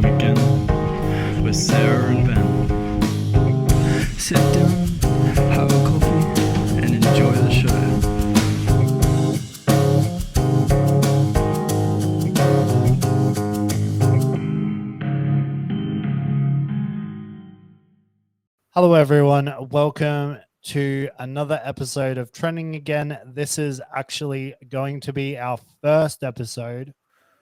Trending Again with Sarah and Ben. Sit down, have a coffee, and enjoy the show. Hello, everyone. Welcome to another episode of Trending Again. This is actually going to be our first episode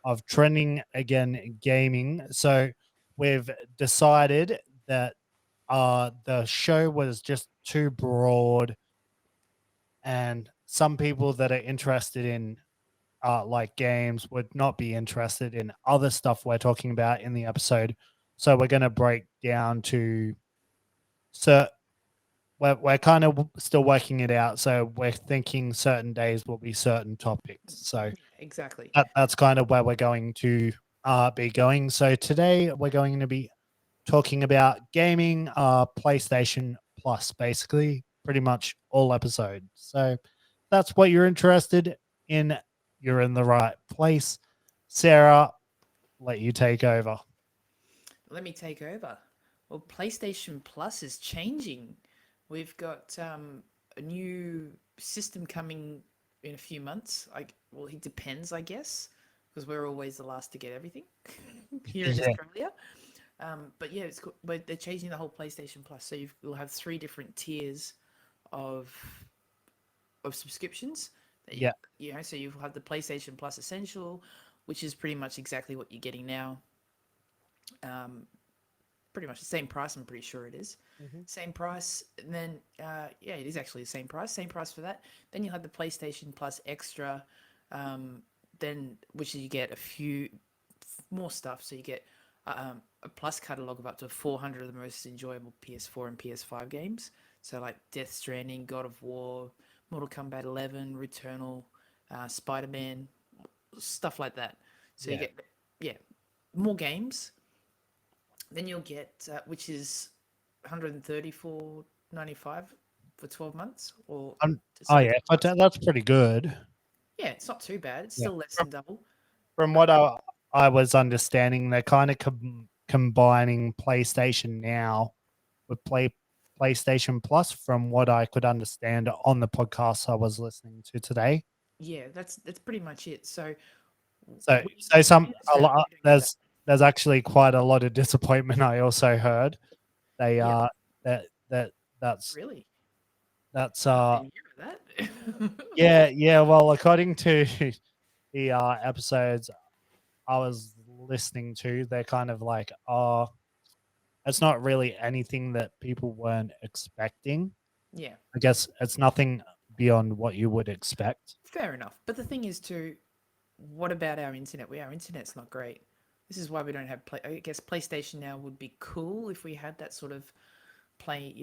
of Trending Again Gaming. So we've decided that the show was just too broad, and some people that are interested in like games would not be interested in other stuff we're talking about in the episode. So we're going to break down to so we're kind of still working it out. So we're thinking certain days will be certain topics. So Exactly. that's kind of where we're going to be going. So today we're going to be talking about gaming, PlayStation Plus, basically, pretty much all episodes. So that's what you're interested in. You're in the right place. Sarah, let you take over. Let me take over. Well, PlayStation Plus is changing. We've got a new system coming in a few months. Well, it depends, I guess, because we're always the last to get everything here in Yeah. Australia. But yeah, but they're changing the whole PlayStation Plus. So you'll have three different tiers of subscriptions. That Yeah. so you'll have the PlayStation Plus Essential, which is pretty much exactly what you're getting now. Pretty much the same price. I'm pretty sure it is. Mhm. Same price. And then, yeah, it is actually the same price. Same price for that. Then you'll have the PlayStation Plus Extra, then which you get a few more stuff. So you get a plus catalog of up to 400 of the most enjoyable PS4 and PS5 games. So like Death Stranding, God of War, Mortal Kombat 11, Returnal, Spider-Man, stuff like that. So you Yeah. get more games. Then you'll get which is 134.95 for 12 months, or Oh, sorry, yeah. 12 But months. that's pretty good. Yeah, it's not too bad. It's Yeah. still less than double. From what I was understanding, they're kind of combining PlayStation Now with PlayStation Plus, from what I could understand on the podcast I was listening to today. Yeah, that's pretty much it. So So, we so in a Australia lot we don't get that. there's actually quite a lot of disappointment. I also heard they Yeah, that that's really. that's I uh didn't hear that. yeah, well, according to the episodes I was listening to, they're kind of like, oh, it's not really anything that people weren't expecting. Yeah, I guess it's nothing beyond what you would expect. fair enough. But the thing is, too, what about our internet? Our internet's not great. This is why we don't have play. I guess PlayStation Now would be cool if we had that sort of play,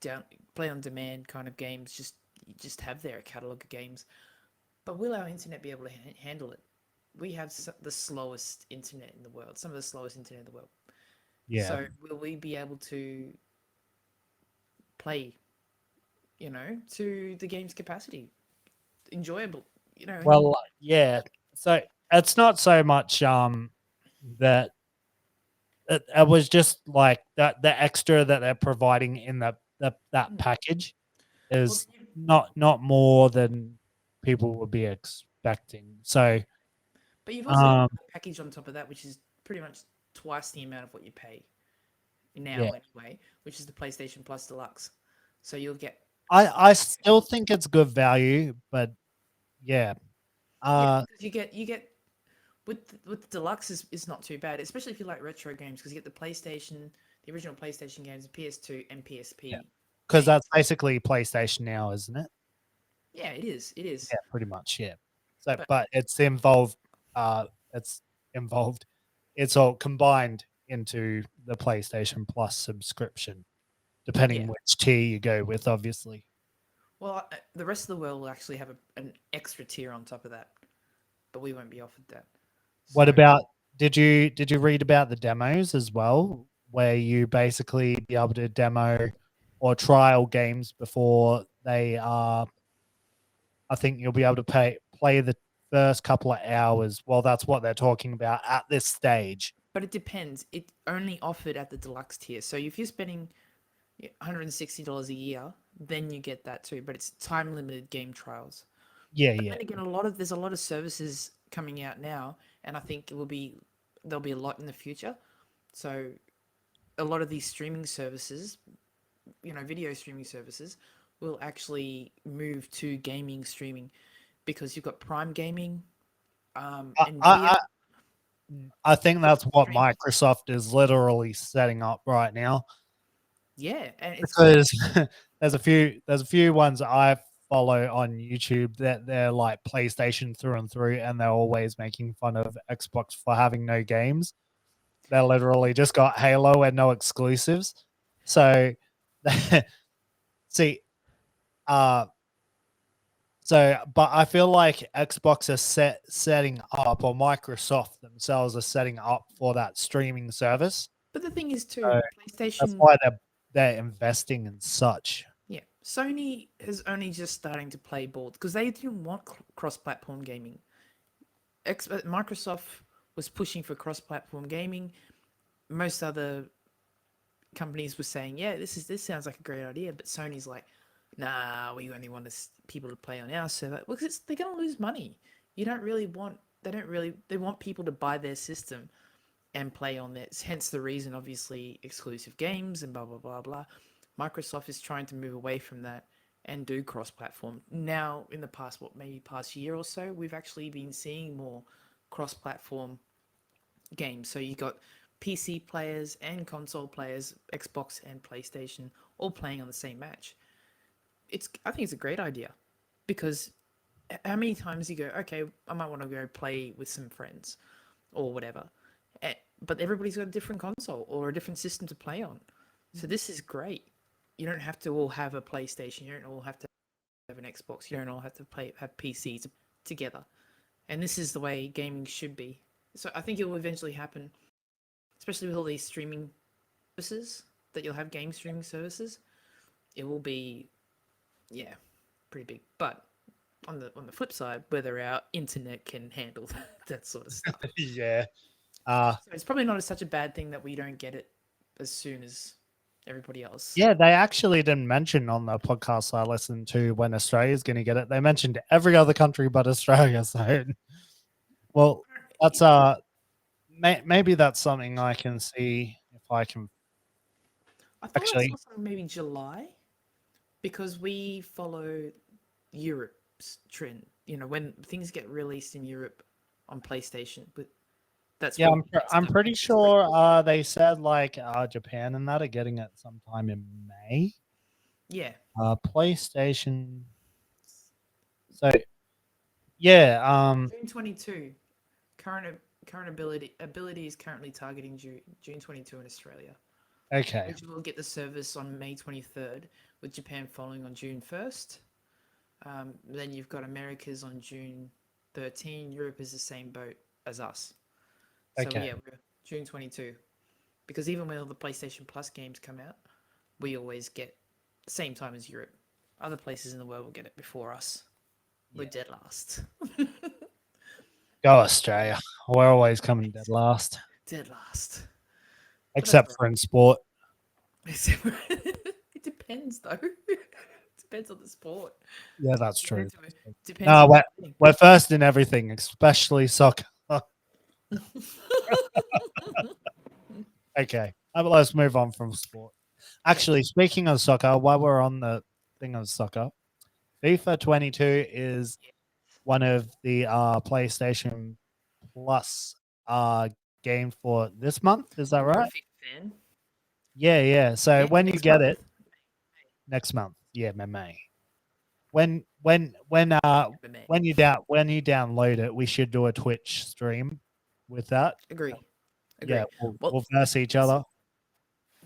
down play on demand kind of games. Just have there a catalog of games. But will our internet be able to handle it? We have the slowest internet in the world, some of the slowest internet in the world. Yeah. So will we be able to play, to the game's capacity, enjoyable, Well, yeah. So it's not so much that it was just like that the extra that they're providing in that package well, is not more than people would be expecting. So but you've also got um a package on top of that, which is pretty much twice the amount of what you pay yeah. now anyway, which is the PlayStation Plus Deluxe. So you'll get I still think it's good value, but yeah. yeah, Uh because you get with the deluxe is not too bad, especially if you like retro games, because you get the original PlayStation games, the PS2 and yeah. PSP Because games. that's basically PlayStation Now, isn't it? Yeah, it is. It is. Yeah, pretty much, yeah. So But but it's involved it's all combined into the PlayStation Plus subscription, yeah, depending which tier you go with, obviously. well, the rest of the world will actually have an extra tier on top of that, but we won't be offered that. What So about did you read about the demos as well, where you basically be able to demo or trial games before they are I think you'll be able to play the first couple of hours. Well, that's what they're talking about at this stage. But it depends. It only offered at the deluxe tier. So if you're spending $160 a year, then you get that too. But it's time limited game trials. Yeah, But yeah. then again, there's a lot of services coming out now, and I think there'll be a lot in the future. So a lot of these streaming services, video streaming services, will actually move to gaming streaming because you've got Prime Gaming, I, Nvidia. I, I think that's what Stream. Microsoft is literally setting up right now. Yeah, and it's Because there's a few ones I follow on YouTube that they're like PlayStation through and through, and they're always making fun of Xbox for having no games. They literally just got Halo and no exclusives. So, see, uh, but I feel like Xbox are setting up, or Microsoft themselves are setting up for that streaming service. but the thing is too, So that's PlayStation. why they're investing in such. Yeah, Sony is only just starting to play ball because they didn't want cross-platform gaming. Microsoft was pushing for cross-platform gaming. Most other companies were saying, "Yeah, this sounds like a great idea," but Sony's like, "Nah, we only want people to play on our server because they're gonna lose money. You don't really want. They want people to buy their system and play on this. Hence the reason, obviously, exclusive games and blah blah blah blah. Microsoft is trying to move away from that and do cross-platform. Now, in the past, maybe past year or so, we've actually been seeing more cross-platform games. So you got PC players and console players, Xbox and PlayStation, all playing on the same match. I think it's a great idea because how many times you go, okay, I might want to go play with some friends or whatever, but everybody's got a different console or a different system to play on. So this is great. You don't have to all have a PlayStation. You don't all have to have an Xbox. You don't all have to have PCs together. And this is the way gaming should be. So I think it will eventually happen, especially with all these streaming services that you'll have game streaming services. It will be, yeah, pretty big. But on the flip side, whether our internet can handle that sort of stuff. Yeah. So it's probably not such a bad thing that we don't get it as soon as everybody else. Yeah, they actually didn't mention on the podcast I listened to when Australia's going to get it. They mentioned every other country but Australia. So, well, that's maybe that's something I can see if I can. I thought Actually, I saw something maybe July because we follow Europe's trend. When things get released in Europe on PlayStation, but that's yeah, when I'm pretty sure they said like Japan and that are getting it sometime in May. Yeah. PlayStation. So, yeah. June 22. Current ability is currently targeting June 22 in Australia. Okay. Which will get the service on May 23rd, with Japan following on June 1st. Then you've got America's on June 13. Europe is the same boat as us. So Okay. yeah, we're June 22. Because even when all the PlayStation Plus games come out, we always get the same time as Europe. Other places in the world will get it before us. We're dead last. Go Australia. We're always coming dead last. Dead last. Except for in sport. It depends, though. It depends on the sport. Yeah, that's true. Depends No, on we're first in everything, especially soccer. Okay, let's move on from sport. Actually, speaking of soccer, while we're on the thing of soccer, FIFA 22 is one of the PlayStation Plus game for this month. Is that right? Fan. Yeah. So Yeah, when you next get month. it next month, yeah, May. When you download it, we should do a Twitch stream with that. Agree. Yeah, we'll verse each other.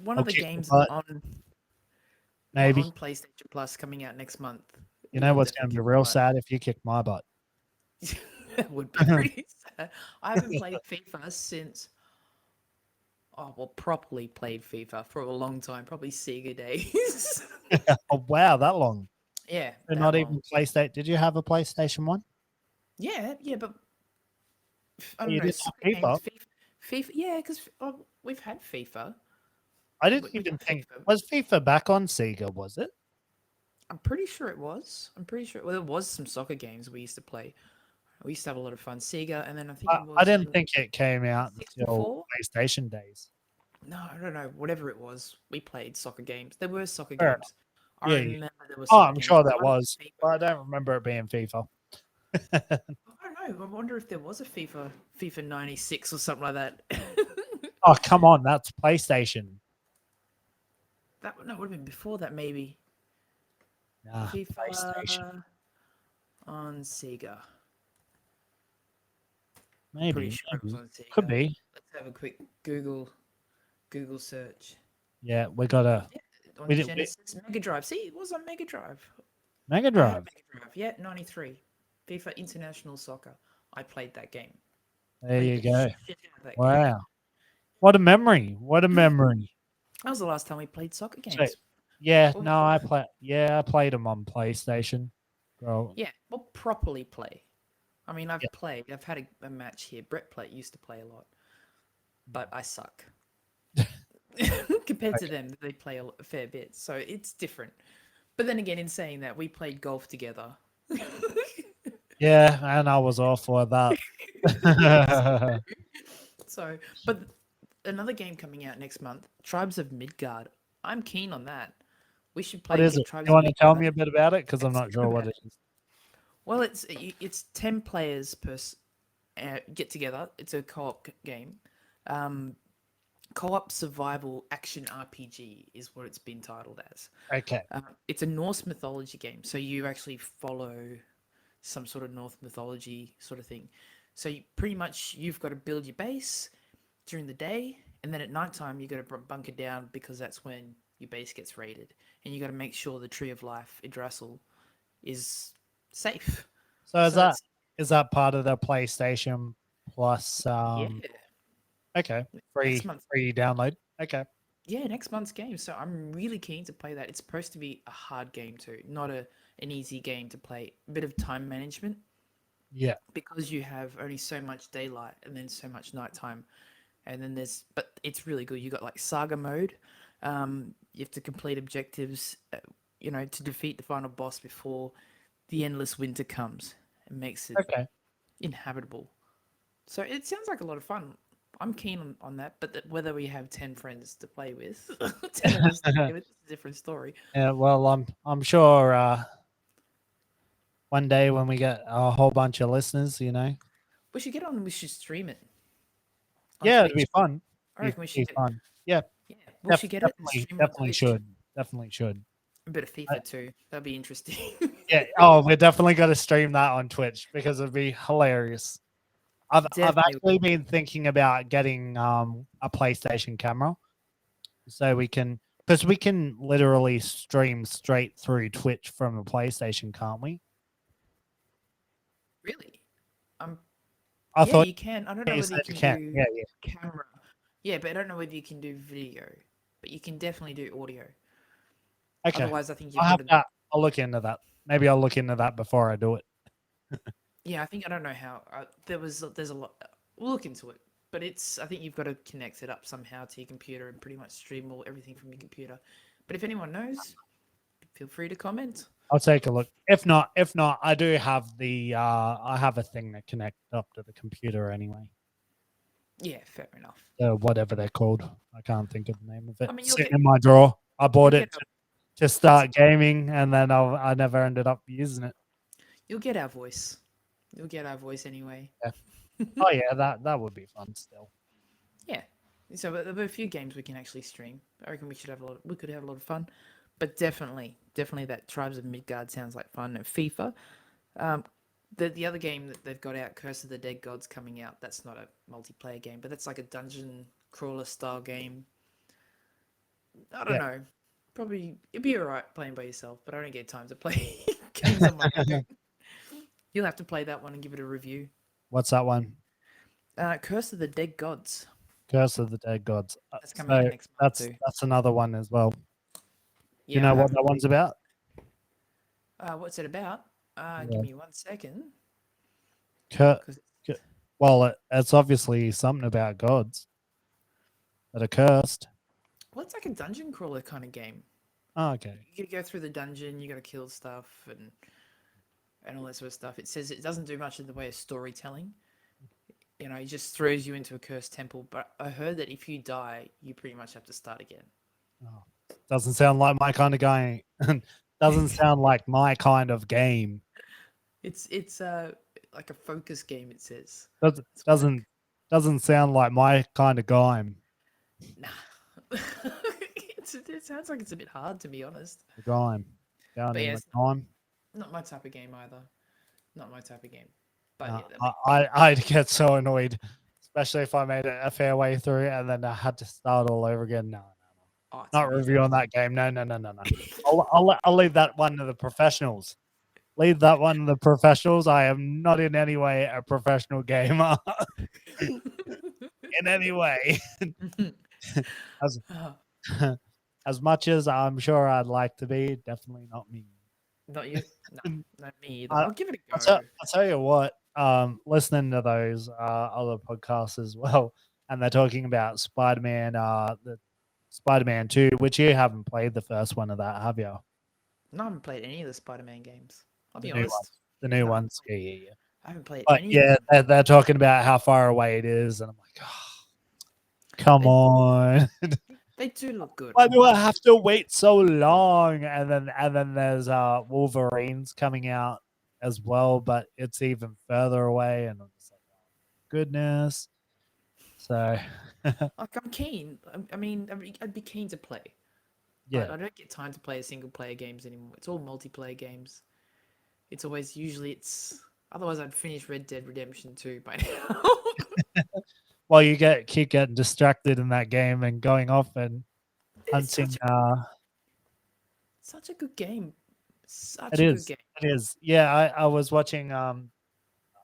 One I'll of the kick games your butt. on Maybe. on PlayStation Plus coming out next month. You know what's going to be real sad if you kick my butt. That would be pretty sad. I haven't played FIFA since. Properly played FIFA for a long time, probably Sega days. Oh wow, that long. Yeah. So not even PlayStation. Did you have a PlayStation 1? Yeah, but I You don't know. didn't have FIFA? FIFA, yeah, because we've had FIFA. I didn't We even got think FIFA. was FIFA back on Sega, was it? I'm pretty sure it was. I'm pretty sure. Well, there was some soccer games we used to play. We used to have a lot of fun. Sega, and then I think it I was didn't think it came out until 64. PlayStation days. No, I don't know. Whatever it was, we played soccer games. There were soccer Fair enough. games. I Yeah, yeah. remember there were Oh, soccer I'm games. sure But that I like was, FIFA. but I don't remember it being FIFA. I don't know. I wonder if there was a FIFA 96 or something like that. Oh, come on, that's PlayStation. That no, it would have been before that maybe. Nah, PlayStation. FIFA on Sega. Pretty Maybe, sure it was maybe. on Could Sega. be. Let's have a quick Google search. Yeah, we got a Yeah, on we, Genesis Mega Drive. See, it was on Mega Drive. Mega I had a Drive. Mega Drive. Yeah, 93. FIFA International Soccer. I played that game. There Played you the go. shit out of that game. Wow. What a memory. What a memory. That was the last time we played soccer So, games. yeah, Well, no, I played them on PlayStation. Bro. yeah, well, properly play. I mean, Yeah. I've had a match here. Brett used to play a lot, but I suck. Compared to them, they play a fair bit. So it's different. But then again, in saying that, we played golf together. Yeah, and I was awful at that. So, but another game coming out next month, Tribes of Midgard. I'm keen on that. We should What play is it? Tribes You of want to tell Midgard. me a bit about it? Because I'm It's not sure what about- it is. Well, it's 10 players get together. It's a co-op game. Um, co-op survival action RPG is what it's been titled as. Okay. It's a Norse mythology game, so you actually follow some sort of Norse mythology sort of thing. So pretty much you've got to build your base during the day, and then at nighttime you got to bunker down because that's when your base gets raided, and you got to make sure the Tree of Life, Yggdrasil, is safe. So So is that part of the PlayStation Plus? yeah, Okay, next month. free download. Okay. Yeah, next month's game. So I'm really keen to play that. It's supposed to be a hard game too, not an easy game to play. A bit of time management Yeah. because you have only so much daylight and then so much nighttime, and then but it's really good. You got like saga mode. You have to complete objectives, to defeat the final boss before the endless winter comes and makes it Okay. inhabitable. So it sounds like a lot of fun. I'm keen on that, but whether we have 10 friends to play with, 10 of us to play with, it's a different story. Yeah. Well, I'm sure one day when we get a whole bunch of listeners, We should get on and we should stream it on yeah, it'd be Twitch. fun. I reckon we Be should get, fun. Yeah. yeah, we should get it and Definitely, stream it on definitely Twitch. should. Definitely should. A bit of FIFA too. That'd be interesting. Yeah. Oh, we're definitely going to stream that on Twitch because it'd be hilarious. I've Definitely. actually been thinking about getting a PlayStation camera so because we can literally stream straight through Twitch from the PlayStation, can't we? Really? I Yeah, thought you can. I don't know you whether said you you can can. do Yeah, camera. Yeah, but I don't know whether you can do video. But you can definitely do audio. okay. Otherwise, I think you've got to. I'll look into that. Maybe I'll look into that before I do it. Yeah, I don't know how. There's a lot. We'll look into it, but I think you've got to connect it up somehow to your computer and pretty much stream everything from your computer. But if anyone knows, feel free to comment. I'll take a look. If not, I do have I have a thing that connects up to the computer anyway. Yeah, fair enough. Whatever they're called. I can't think of the name of it. I mean, Sitting in my drawer. I bought you'll it to start gaming, and then I never ended up using it. You'll get our voice. You'll get our voice anyway. Yeah. Oh yeah, that would be fun still. Yeah. So there'll be a few games we can actually stream. I reckon we could have a lot of fun. But definitely that Tribes of Midgard sounds like fun. And FIFA. The other game that they've got out, Curse of the Dead Gods, coming out. That's not a multiplayer game, but that's like a dungeon crawler style game. I don't know. Probably it'd be alright playing by yourself, but I don't get time to play games on my own. You'll have to play that one and give it a review. What's that one? Curse of the Dead Gods. Curse of the Dead Gods. That's coming out next month too. That's another one as well. Yeah, You know what that one's about? What's it about? Give me 1 second. Cur- 'Cause Well, it's obviously something about gods that are cursed. Well, it's like a dungeon crawler kind of game. Oh, okay. You go through the dungeon, you got to kill stuff and all that sort of stuff. It says it doesn't do much in the way of storytelling. It just throws you into a cursed temple. But I heard that if you die, you pretty much have to start again. Oh, doesn't sound like my kind of guy. Doesn't sound like my kind of game. It's like a focus game. It says. Doesn't It's quite doesn't doesn't sound like my kind of game. nah. It sounds like it's a bit hard to be honest. The game down But in yeah, the it's time. not my type of game either. Not my type of game. But Uh, yeah, I'd get so annoyed, especially if I made it a fair way through and then I had to start all over again. No, oh, it's not amazing. reviewing that game. No. I'll leave that one to the professionals. Leave that one to the professionals. I am not in any way a professional gamer in any way. as Oh, as much as I'm sure I'd like to be, definitely not me. not you? No, not me either. I, I'll give it a I'll, go. I'll tell you what. Listening to those other podcasts as well, and they're talking about Spider-Man, the Spider-Man 2, which you haven't played the first one of that, have you? No, I haven't played any of the Spider-Man games. I'll The be new one. honest. The new No, ones. Yeah. I haven't played But any of yeah, them. they're talking about how far away it is, and I'm like, oh, come They, on. they do look good. Why I do I must have to wait so long? And then there's Wolverines coming out as well, but it's even further away, and I'm just like, oh, goodness. So like I'm keen. I'd be keen to play, but yeah. I don't get time to play single player games anymore. It's all multiplayer games. It's always usually it's otherwise I'd finish Red Dead Redemption 2 by now. Well, you keep getting distracted in that game and going off and It's hunting. such a good game. It Such a good is. game. It is. Yeah, I was watching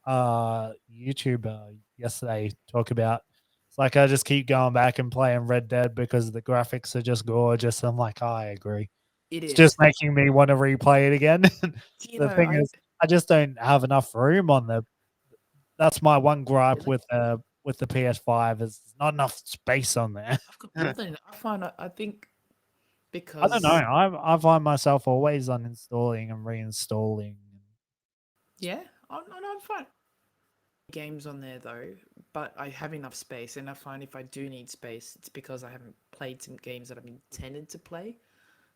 YouTube yesterday talk about it's like I just keep going back and playing Red Dead because the graphics are just gorgeous. I'm like, oh, I agree. It It's just is. making me want to replay it again. Do you The know, thing is, I just don't have enough room on the. That's my one gripe really? with the PS5 is not enough space on there. I've got more than I find. I think I don't know. because I find myself always uninstalling and reinstalling. yeah, I'm fine. Games on there though, but I have enough space, and I find if I do need space, it's because I haven't played some games that I've intended to play,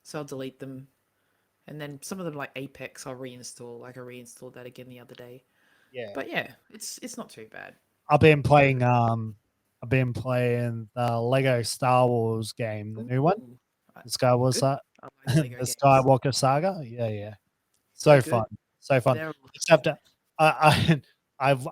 so I'll delete them. And then some of them like Apex, I'll reinstall. Like I reinstalled that again the other day. Yeah. But yeah, it's not too bad. I've been playing I've been playing the Lego Star Wars game, the new one, Ooh, the Star Wars good. I like Lego the games. Skywalker saga. Yeah. They're So good. fun. So fun. They're Except I'm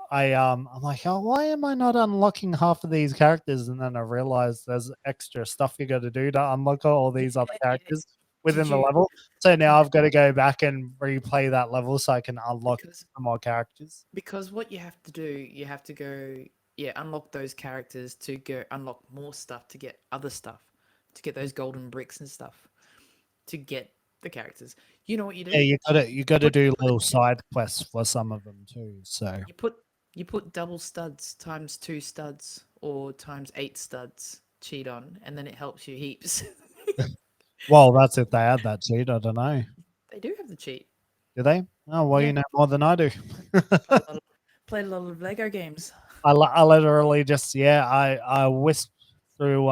like, oh, why am I not unlocking half of these characters? And then I realized there's extra stuff you got to do to unlock all these other yeah. characters Did within the you? level. So now I've got to go back and replay that level so I can unlock Because some more characters. because what you have to do, you have to go, yeah, unlock those characters to go unlock more stuff to get other stuff, to get those golden bricks and stuff, to get the characters. You know what you do? Yeah, you got to Put do little side quests for some of them too. So you put double studs times 2 studs or times 8 studs cheat on, and then it helps you heaps. well, that's if they add that cheat. I don't know. They do have the cheat. Do they? Oh well, Yeah, you know more than I do. played a lot of Lego games. I literally just I whisked through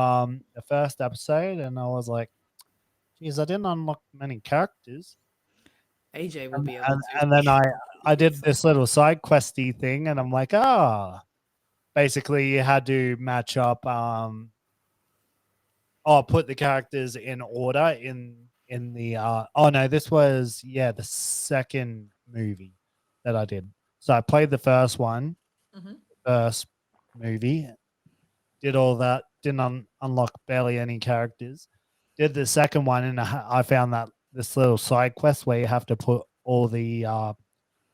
the first episode and I was like, geez, I didn't unlock many characters. AJ will And be able and, to. and then I did this little side questy thing and I'm like, basically you had to match up put the characters in order in the oh no, this was the second movie that I did. So I played the first one, Mhm. first movie, did all that, didn't unlock barely any characters. Did the second one, and I found that this little side quest where you have to put all the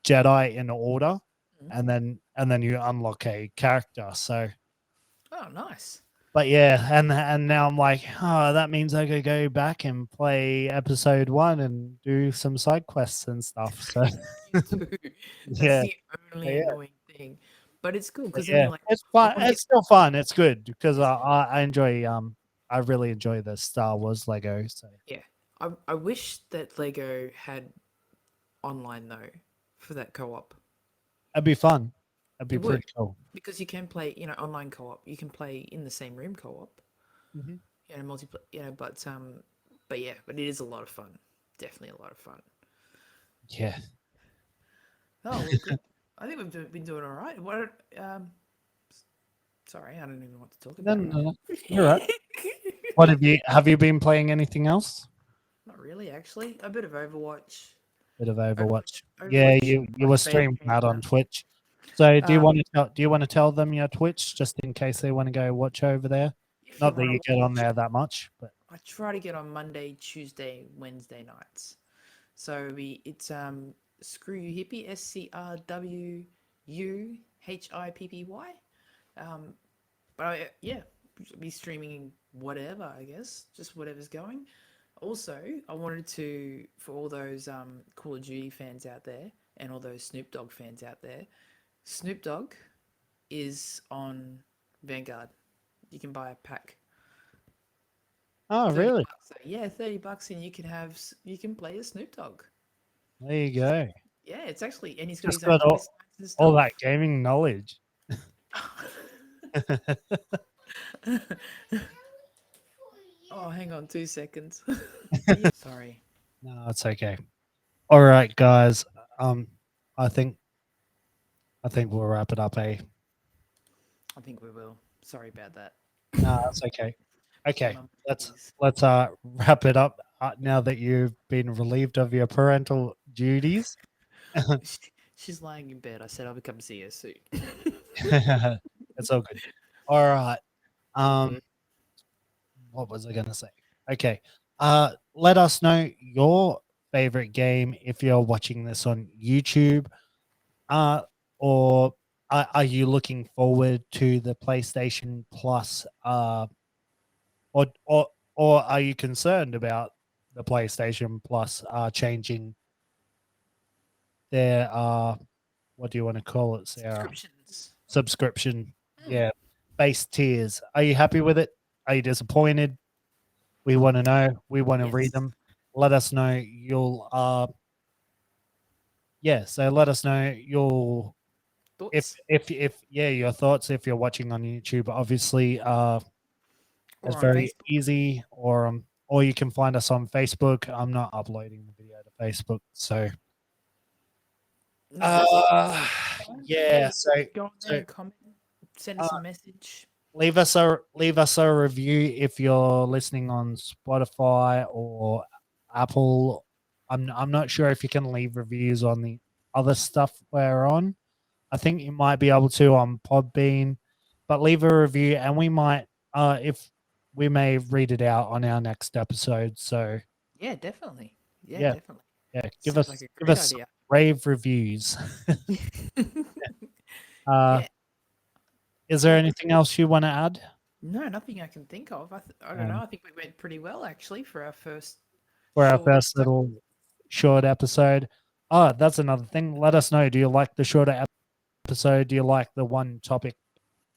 Jedi in order, Mhm. and then you unlock a character. So, Oh, nice. but yeah, and now I'm like, oh, that means I could go back and play episode 1 and do some side quests and stuff. So You do. That's yeah, the only yeah, annoying thing. but it's good because Yeah, like, it's fun. wanna get- It's still fun. It's good because I enjoy I really enjoy the Star Wars Lego. So yeah, I wish that Lego had online though for that co-op. it'd be fun. It'd be It pretty would, cool. because you can play, online co-op. You can play in the same room co-op, Hmm. multiplayer, but yeah, but it is a lot of fun. Definitely a lot of fun. Yeah. Oh, well, good. I think been doing all right. Sorry, I don't even know what to talk No, about. no, no. You're right. What have you been playing anything else? Not really, actually. A bit of Overwatch. Bit of Overwatch. Yeah, Overwatch, you like were beta streaming came that on out. Twitch. So Um, do you want to tell them your Twitch just in case they want to go watch over there? if you Not that want you to get on watch, there that much, but I try to get on Monday, Tuesday, Wednesday nights. So it's Screw You Hippie, SCRWUHIPPY. But yeah, be streaming whatever, I guess, just whatever's going. Also, I wanted to, for all those Call of Duty fans out there and all those Snoop Dogg fans out there, Snoop Dogg is on Vanguard. You can buy a pack. oh 30 really? bucks. So yeah, $30 and you can play a Snoop Dogg. There you go. Yeah, it's actually, and he's got Just his own got voice lines and all stuff. that gaming knowledge. Oh, hang on 2 seconds. Sorry. No, it's okay. All right, guys. Um, I think we'll wrap it up. Eh? I think we will. Sorry about that. No, that's okay. Okay, Mum, let's please. wrap it up now that you've been relieved of your parental duties. She's lying in bed. I said I'll come see her soon. It's all good. All right. Mm-hmm. What was I gonna say? Okay. Let us know your favorite game if you're watching this on YouTube. Or are you looking forward to the PlayStation Plus? Or are you concerned about the PlayStation Plus changing their what do you want to call it, Sarah? Subscriptions. Subscription. Mm. Yeah. Base tiers. Are you happy with it? Are you disappointed? We want to know. We want to read Yes. them. Let us know. So let us know your Thoughts? if your thoughts if you're watching on YouTube. Obviously, it's Or on very Facebook. easy. Or you can find us on Facebook. I'm not uploading the video to Facebook, so yeah. So Go on there and comment. Send us a message. leave us a review if you're listening on Spotify or Apple. I'm not sure if you can leave reviews on the other stuff we're on. I think you might be able to on Podbean, but leave a review and we might if we may read it out on our next episode. So Yeah, definitely. Yeah, yeah, definitely. yeah, give Sounds us like a give great us idea. rave reviews. Yeah. Is there Yeah. anything else you want to add? No, nothing I can think of. I don't know. I think we went pretty well actually for our first For our short first episode. little short episode. Oh, that's another thing. Let us know. Do you like the shorter episode? Do you like the one topic?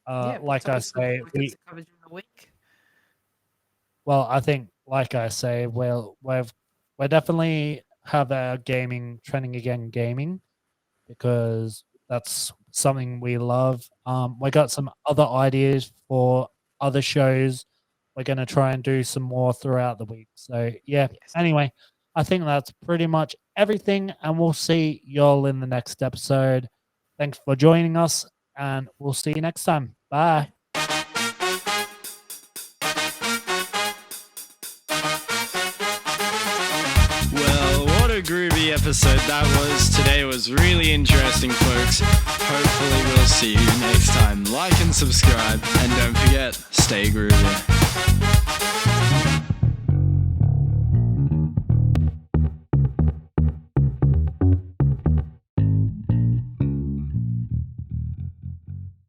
Yeah, Like I say, covered during the week. I think, like I say, we're definitely have our gaming trending again gaming because that's something we love. We got some other ideas for other shows. We're going to try and do some more throughout the week. So yeah. Yes. Anyway, I think that's pretty much everything, and we'll see y'all in the next episode. Thanks for joining us, and we'll see you next time. Bye. Well, what a groovy episode that was. Today was really interesting, folks. Hopefully we'll see you next time. Like and subscribe, and don't forget, stay groovy.